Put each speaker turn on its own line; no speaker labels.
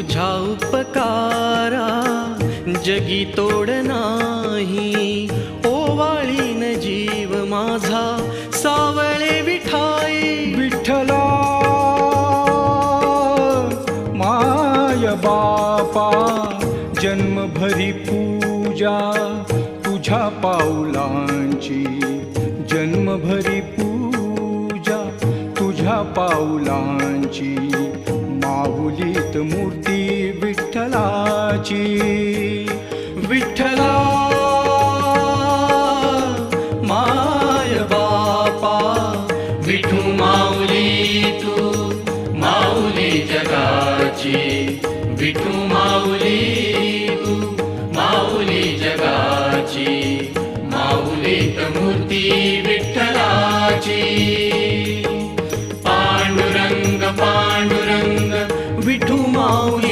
तुझ्या उपकारा जगी तोड नाही, ओवाळीन जीव माझा सावळे विठाई.
विठ्ठला माय बापा जन्मभरी पूजा तुझ्या पाऊलांची, जन्मभरी पूजा तुझ्या पाऊलांची. माऊलीत मूर्ती विठ्ठलाची.
विठ्ठला माय बापा विठू माऊली तू माऊली जगाची. विठू माऊली तू माऊली जगाची. माऊलीत मूर्ती विठ्ठलाची.